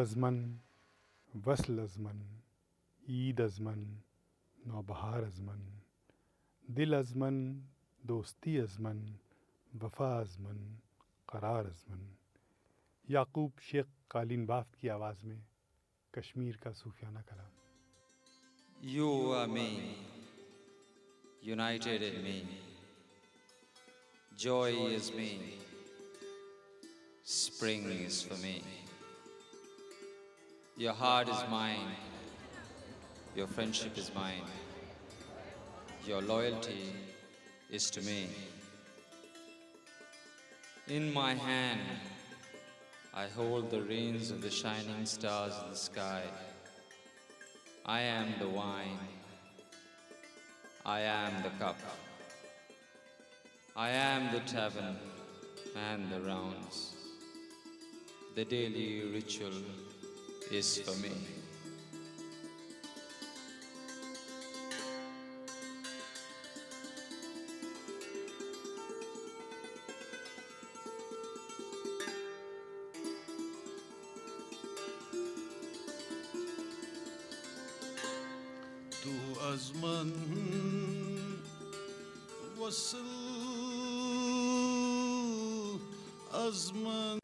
از من، وصل از من، عید از من، نوبهار از من، دل از من، دوستی از من، وفا از من، قرار از من. याकूब शेख कालीन बाफ्त की आवाज़ में कश्मीर का सूफियाना कलाम। You are me, united in me. Joy is me, spring is for me. Your heart is mine, your friendship is mine, your loyalty is to me. In my hand I hold the reins of the shining stars in the sky. I am the wine, I am the cup, I am the tavern and the rounds. The daily ritual is for me. تو از من وصل از من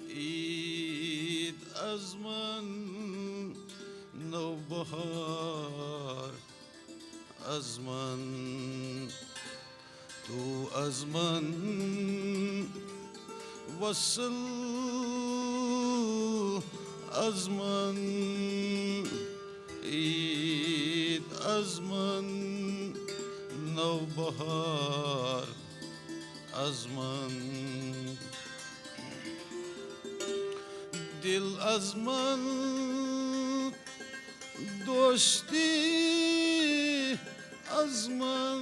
عید از من نوبهار از من تو از من وصل از من عید از من نوبهار از من دل از من دوستی از من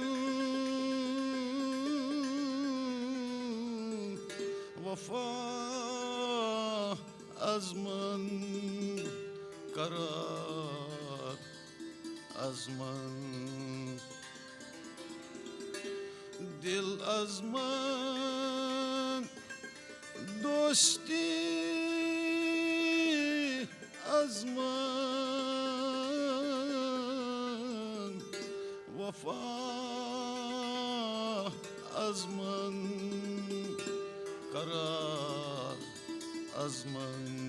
وفا از من قرار از من دل از من دوستی از من وفا از من قرار از من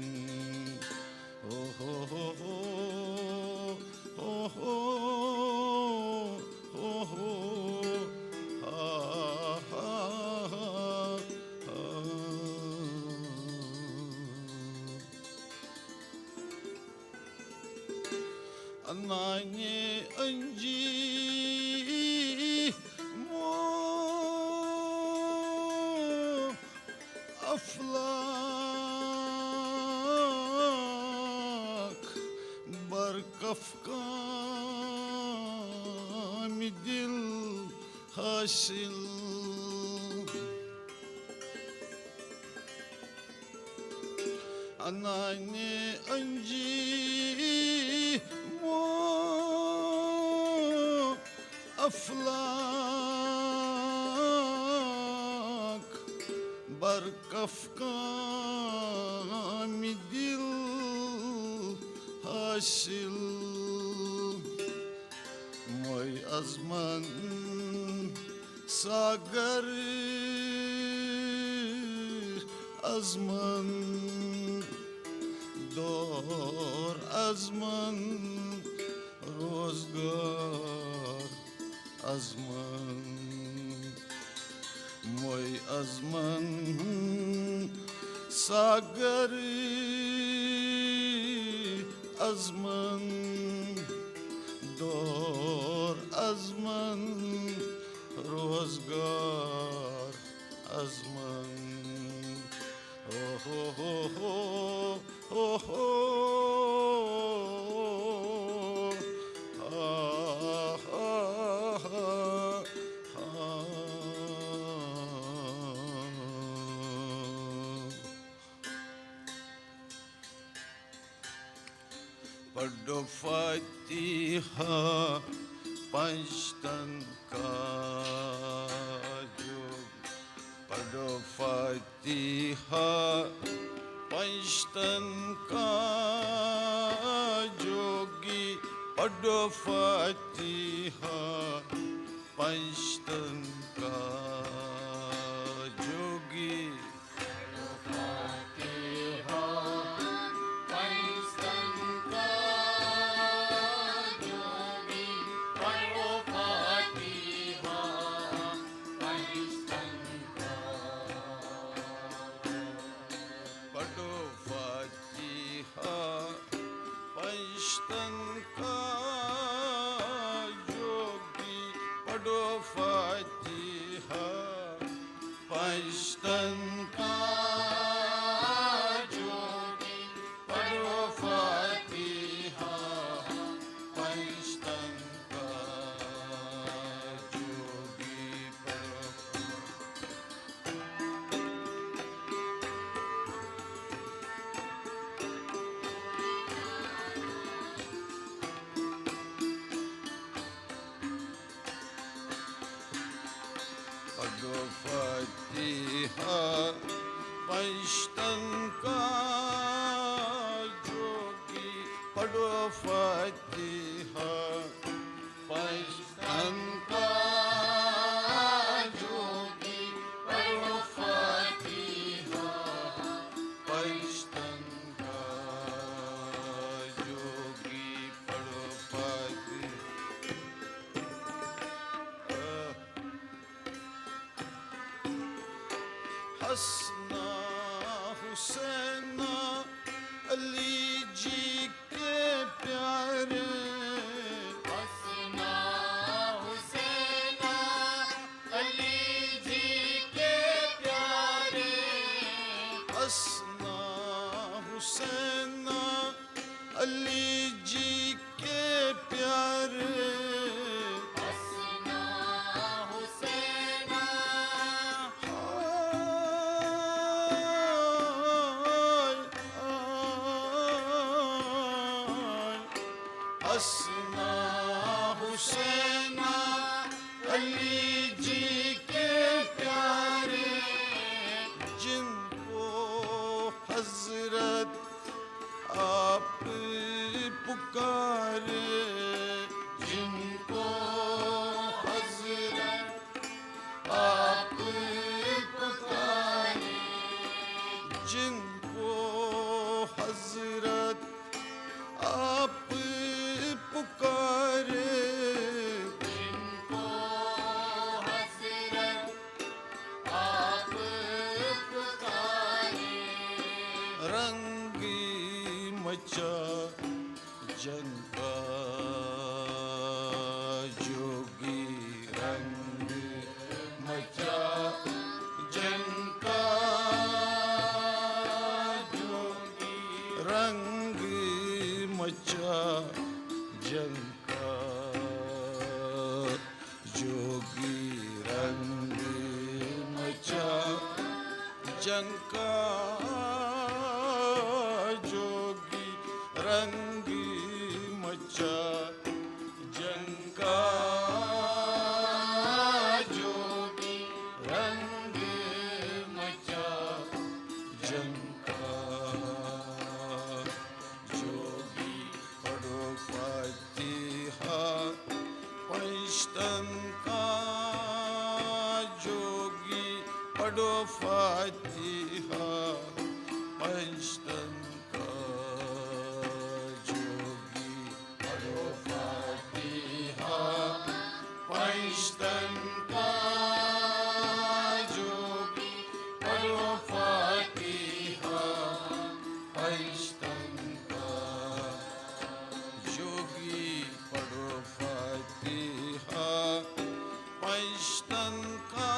Anani anji mo aflak barkafka midil hasil Anani anji أفلاك بركفكا مديل هاشل موي أزمان ساقر أزمان دور أزمان روزگار از من موی از من ساگری از من دور از من روزگار از من Paddo Fatiha Panchtan Kaju Paddo Fatiha Panchatan का जोगी पढ़ो फातिहा पंचतन का जोगी पढ़ो फातिहा पंचतन का जोगी पढ़ो फातिहा पंचतन का जोगी पढ़ो फातिहा पंचतन का जोगी पढ़ो पढ़ो फातिहा पंचतन का जोगी पढ़ो फातिहा पंचतन का जोगी पढ़ो फातिहा पंचतन का जोगी पढ़ो फातिहा हसना हुसैना अली जी के प्यारे हसना हुसैना अली जी के प्यारे हसना हुसैना अली जी के प्यारे हसना हुसैना हसना हुसैना अली जी के प्यारे जिनको हजरत आप पुकारे जिनको हजरत आप पुकारे जिनको हजरत आप पुकारे जिनको हसरत आप पुकारे रंगी मचा जंग का जोगी रंग मचा जंग का जोगी रंग मचा जंग का जोगी रंग मचा जंग का जोगी रंग मचा जंग का जोगी रंग मचा जंग का जोगी पढ़ो फातिहा पंचतन का जोगी पढ़ो फातिहा पंचतन का जोगी पढ़ो फातिहा पंचतन का जोगी पढ़ो फातिहा पंचतन का जोगी पढ़ो फातिहा पंचतन का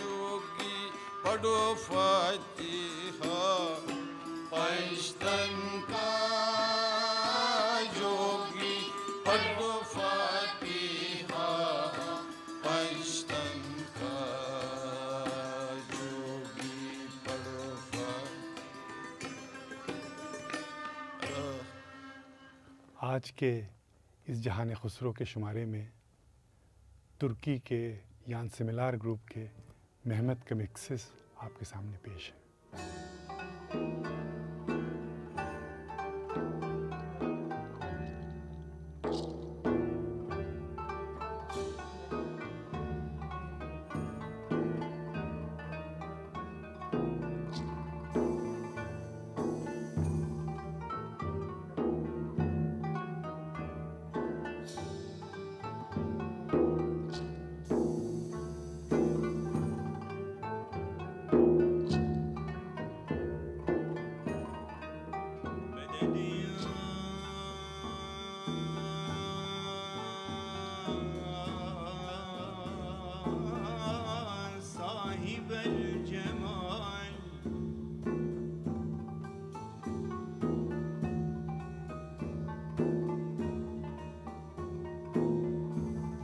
जोगी पढ़ो फातिहा पंचतन का जोगी पढ़ो फातिहा पंचतन का जोगी पढ़ो फातिहा आज के इस जहान खुसरो के शुमारे में तुर्की के यान सिमिलार ग्रुप के मेहमत के मिक्सेस आपके सामने पेश हैं।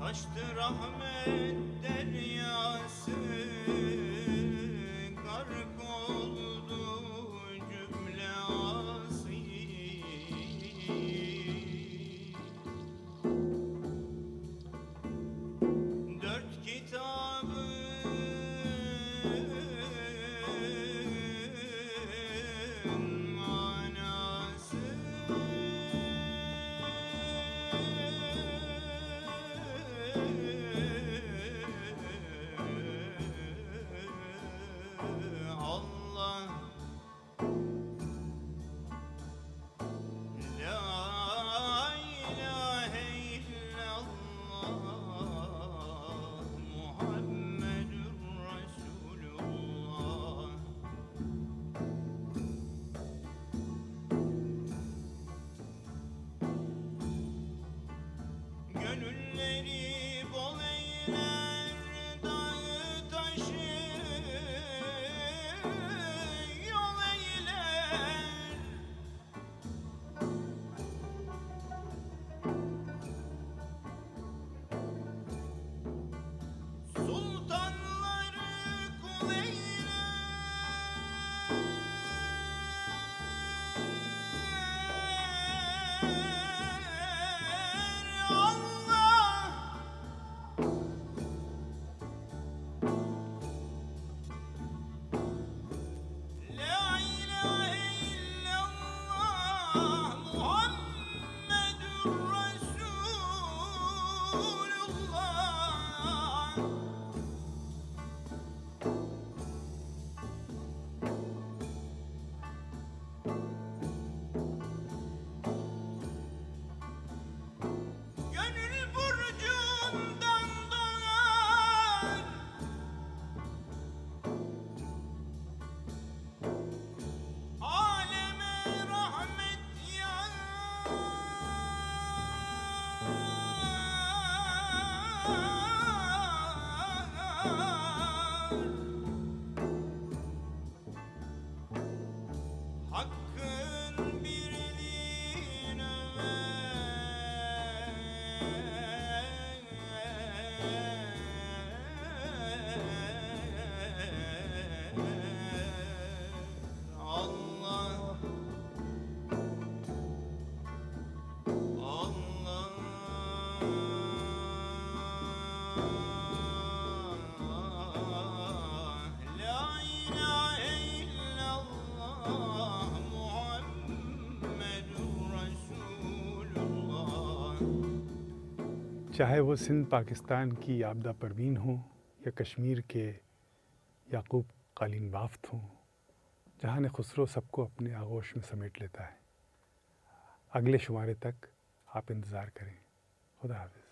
Taştı rahmet deryası, gark oldu cümle asi. Dört kitabın manası Allah, la ilahe illallah, Muhammedur Resulullah. Gönülleri bol eyler, dağı taşı yol eyler. Sultanları kul eyler. Allah, la ilahe illallah, Muhammedur Resulullah. Gönül burcundan doğan aleme rahmet yağar. Hakkın birliğine Allah, Allah, la ilahe illallah, Muhammedur Resulullah. चाहे वो सिंध पाकिस्तान की आपदा परवीन हो या कश्मीर के याकूब कालीन बाफ्त हों, जहाँ ने खुसरो सबको अपने आगोश में समेट लेता है। अगले शुमारे तक आप इंतज़ार करें। खुदा हाफिज़।